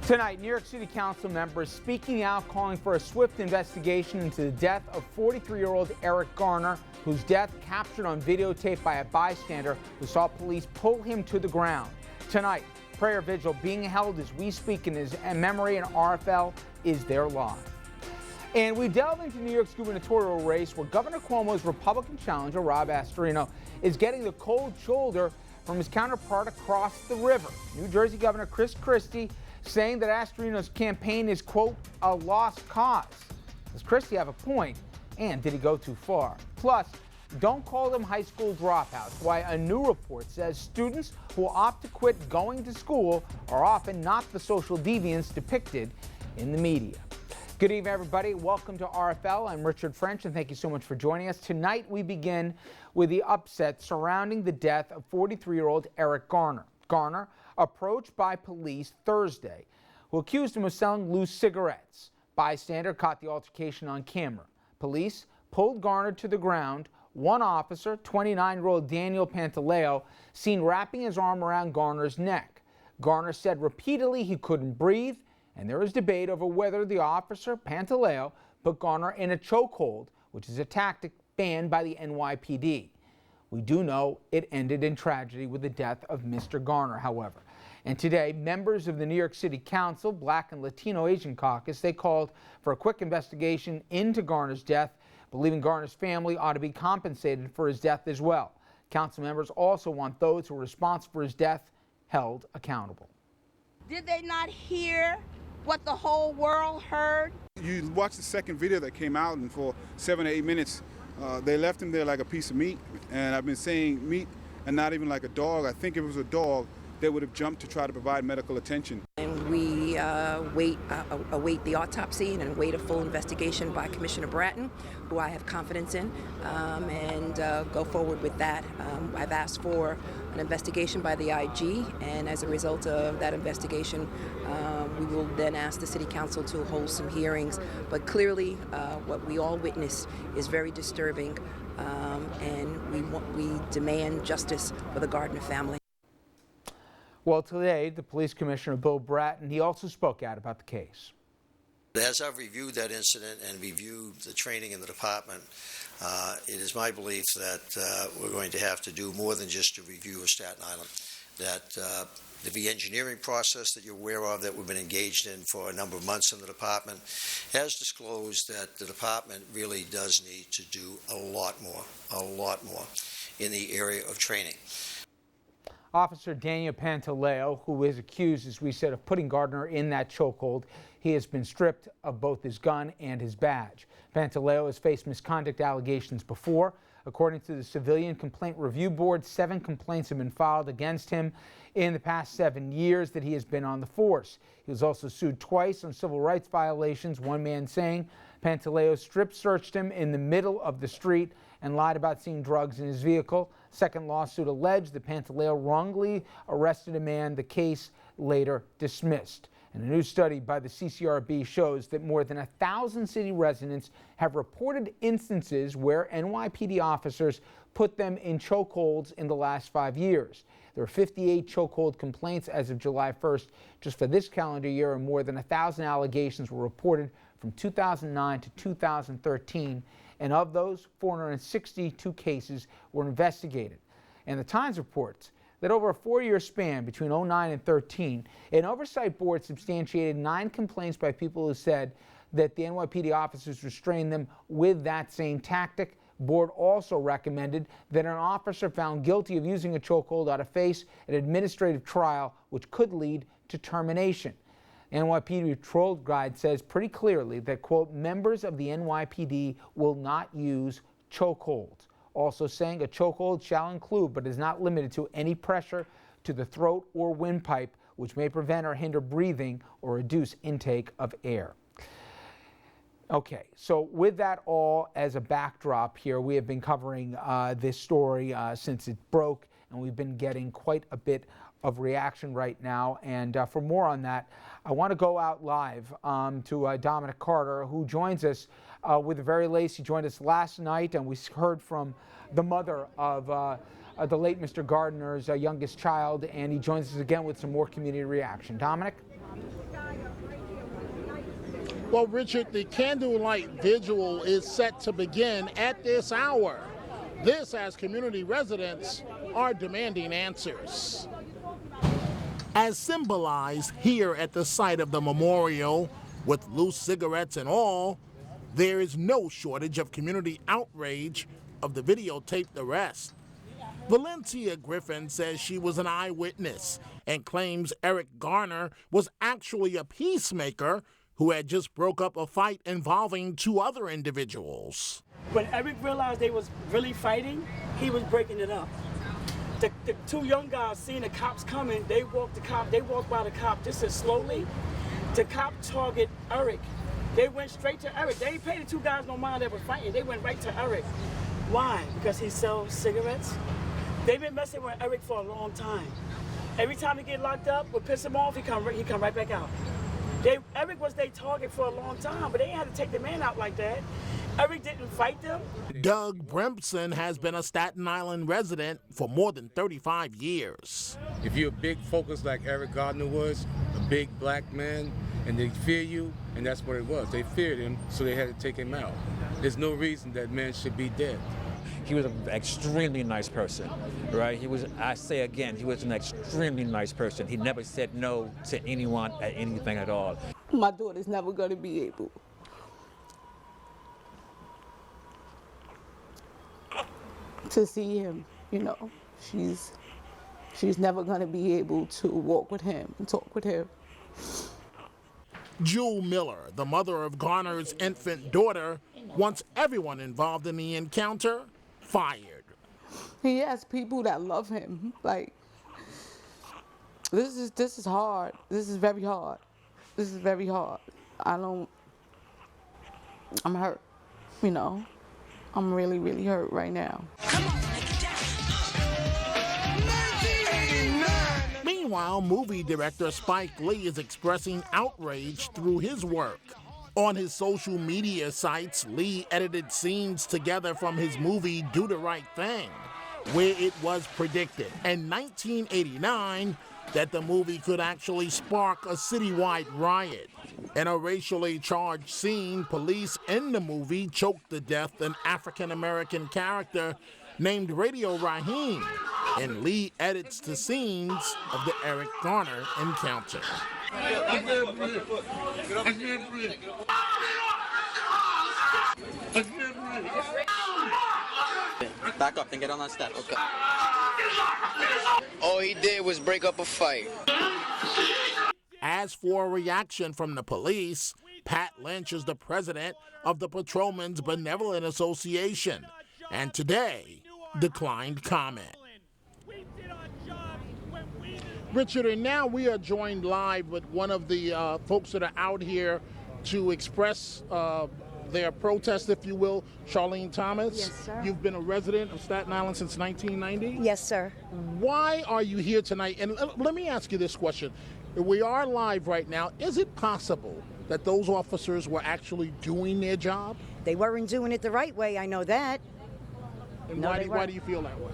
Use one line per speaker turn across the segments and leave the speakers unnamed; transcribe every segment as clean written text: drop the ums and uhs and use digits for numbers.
Tonight, New York City Council members speaking out, calling for a swift investigation into the death of 43-year-old Eric Garner, whose death captured on videotape by a bystander who saw police pull him to the ground. Tonight, prayer vigil being held as we speak in his memory, and RFL is there live. And we delve into New York's gubernatorial race, where Governor Cuomo's Republican challenger, Rob Astorino, is getting the cold shoulder from his counterpart across the river. New Jersey Governor Chris Christie saying that Astorino's campaign is, quote, a lost cause. Does Christie have a point? And did he go too far? Plus, don't call them high school dropouts. Why a new report says students who opt to quit going to school are often not the social deviants depicted in the media. Good evening, everybody. Welcome to RFL. I'm Richard French, and thank you so much for joining us. Tonight, we begin with the upset surrounding the death of 43-year-old Eric Garner. Garner, approached by police Thursday, who accused him of selling loose cigarettes. Bystander caught the altercation on camera. Police pulled Garner to the ground. One officer, 29-year-old Daniel Pantaleo, seen wrapping his arm around Garner's neck. Garner said repeatedly he couldn't breathe, and there was debate over whether the officer, Pantaleo, put Garner in a chokehold, which is a tactic banned by the NYPD. We do know it ended in tragedy with the death of Mr. Garner, however. And today, members of the New York City Council, Black and Latino Asian Caucus, they called for a quick investigation into Garner's death, believing Garner's family ought to be compensated for his death as well. Council members also want those who were responsible for his death held accountable.
Did they not hear what the whole world heard?
You watch the second video that came out, and for 7 to 8 minutes, they left him there like a piece of meat. And I've been saying meat and not even like a dog. I think if it was a dog, they would have jumped to try to provide medical attention.
And we await the autopsy and await a full investigation by Commissioner Bratton, who I have confidence in, and go forward with that. I've asked for an investigation by the IG, and as a result of that investigation, we will then ask the City Council to hold some hearings. But clearly, what we all witnessed is very disturbing, and we demand justice for the Gardner family.
Well, today, the police commissioner, Bill Bratton, he also spoke out about the case.
As I've reviewed that incident and reviewed the training in the department, it is my belief that we're going to have to do more than just a review of Staten Island. That the re-engineering process that you're aware of, that we've been engaged in for a number of months in the department, has disclosed that the department really does need to do a lot more in the area of training.
Officer Daniel Pantaleo, who is accused, as we said, of putting Garner in that chokehold, he has been stripped of both his gun and his badge. Pantaleo has faced misconduct allegations before. According to the Civilian Complaint Review Board, 7 complaints have been filed against him in the past 7 years that he has been on the force. He was also sued twice on civil rights violations, one man saying Pantaleo strip-searched him in the middle of the street and lied about seeing drugs in his vehicle. Second lawsuit alleged that Pantaleo wrongly arrested a man, the case later dismissed. And a new study by the CCRB shows that more than 1,000 city residents have reported instances where NYPD officers put them in chokeholds in the last 5 years. There are 58 chokehold complaints as of July 1st just for this calendar year, and more than 1,000 allegations were reported from 2009 to 2013. And of those, 462 cases were investigated. And the Times reports that over a 4-year span between 2009 and 2013, an oversight board substantiated 9 complaints by people who said that the NYPD officers restrained them with that same tactic. Board also recommended that an officer found guilty of using a chokehold ought to face an administrative trial, which could lead to termination. NYPD Patrol Guide says pretty clearly that, quote, members of the NYPD will not use chokeholds. Also saying a chokehold shall include, but is not limited to, any pressure to the throat or windpipe, which may prevent or hinder breathing or reduce intake of air. Okay, so with that all as a backdrop here, we have been covering this story since it broke, and we've been getting quite a bit of reaction right now. And for more on that, I want to go out live to Dominic Carter, who joins us with the very latest. He joined us last night, and we heard from the mother of the late Mr. Gardner's youngest child, and he joins us again with some more community reaction. Dominic?
Well, Richard, the Candlelight Vigil is set to begin at this hour. This as community residents are demanding answers. As symbolized here at the site of the memorial, with loose cigarettes and all, there is no shortage of community outrage of the videotaped arrest. Valencia Griffin says she was an eyewitness and claims Eric Garner was actually a peacemaker who had just broke up a fight involving two other individuals.
When Eric realized they was really fighting, he was breaking it up. The two young guys seeing the cops coming, they walked by the cop just as slowly. The cop targeted Eric. They went straight to Eric. They ain't paid the two guys no mind that were fighting. They went right to Eric. Why? Because he sells cigarettes? They've been messing with Eric for a long time. Every time he get locked up, what piss him off, he come right back out. Eric was their target for a long time, but they ain't had to take the man out like that. Eric didn't fight them.
Doug Brempson has been a Staten Island resident for more than 35 years.
If you're a big focus like Eric Garner was, a big black man, and they fear you, and that's what it was. They feared him, so they had to take him out. There's no reason that man should be dead.
He was an extremely nice person, right? I say again, he was an extremely nice person. He never said no to anyone at anything at all.
My daughter's never going to be able to see him, you know. She's never going to be able to walk with him and talk with him.
Jewel Miller, the mother of Garner's infant daughter, wants everyone involved in the encounter fired.
He has people that love him. Like, this is hard. This is very hard. This is very hard. I'm hurt, you know. I'm really, really hurt right now.
Meanwhile, movie director Spike Lee is expressing outrage through his work. On his social media sites, Lee edited scenes together from his movie Do the Right Thing, where it was predicted in 1989 that the movie could actually spark a citywide riot. In a racially charged scene, police in the movie choked to death an African-American character named Radio Raheem, and Lee edits the scenes of the Eric Garner encounter.
Back up and get on that step. Okay. All he did was break up a fight.
As for a reaction from the police, Pat Lynch is the president of the Patrolmen's Benevolent Association, and today declined comment. Richard, and now we are joined live with one of the folks that are out here to express their protest, if you will, Charlene Thomas.
Yes, sir.
You've been a resident of Staten Island since 1990?
Yes, sir.
Why are you here tonight? And let me ask you this question. We are live right now. Is it possible that those officers were actually doing their job?
They weren't doing it the right way, I know that.
And
No,
why do you feel that way?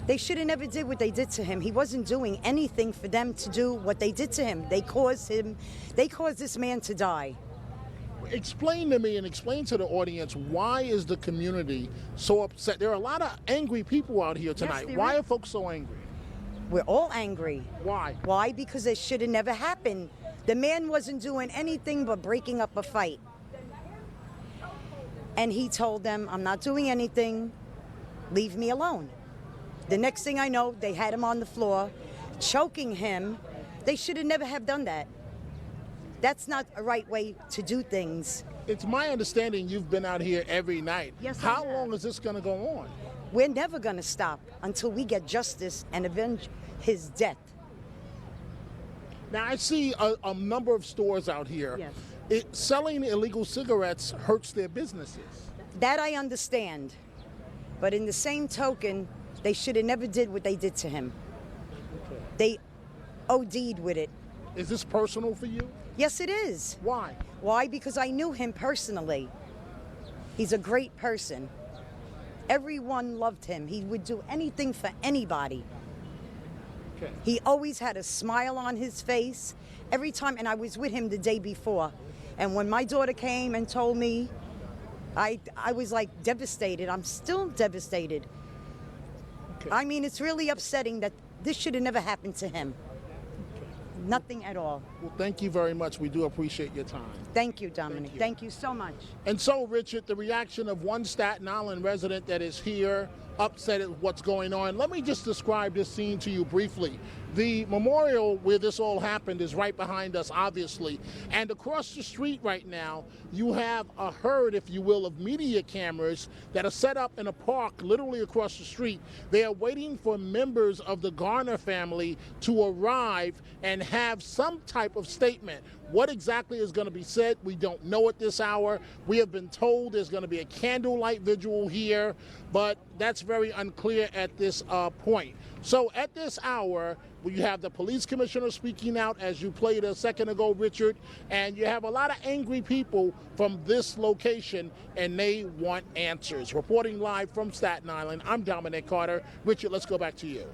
They should have never did what they did to him. He wasn't doing anything for them to do what they did to him. They caused this man to die.
Explain to me and explain to the audience, why is the community so upset? There are a lot of angry people out here tonight.
Yes,
why are folks so angry?
We're all angry.
Why?
Why? Because it should have never happened. The man wasn't doing anything but breaking up a fight. And he told them, I'm not doing anything, leave me alone. The next thing I know, they had him on the floor, choking him. They should have never have done that. That's not a right way to do things.
It's my understanding you've been out here every night.
Yes,
How long is this going to go on?
We're never going to stop until we get justice and avenge his death.
Now, I see a number of stores out here.
Yes.
Selling illegal cigarettes hurts their businesses.
That I understand. But in the same token, they should have never did what they did to him.
Okay.
They OD'd with it.
Is this personal for you?
Yes, it is.
Why?
Why? Because I knew him personally. He's a great person. Everyone loved him. He would do anything for anybody.
Okay.
He always had a smile on his face every time, and I was with him the day before. And when my daughter came and told me, I was like devastated. I'm still devastated.
Okay.
I mean, it's really upsetting that this should have never happened to him. Nothing at all.
Well, thank you very much. We do appreciate your time.
Thank you, Dominic. Thank you so much.
And so, Richard, the reaction of one Staten Island resident that is here, upset at what's going on. Let me just describe this scene to you briefly. The memorial where this all happened is right behind us, obviously. And across the street right now, you have a herd, if you will, of media cameras that are set up in a park literally across the street. They are waiting for members of the Garner family to arrive and have some type of statement. What exactly is going to be said, we don't know at this hour. We have been told there's going to be a candlelight vigil here, but that's very unclear at this point. So at this hour, you have the police commissioner speaking out, as you played a second ago, Richard, and you have a lot of angry people from this location, and they want answers. Reporting live from Staten Island, I'm Dominic Carter. Richard, let's go back to you.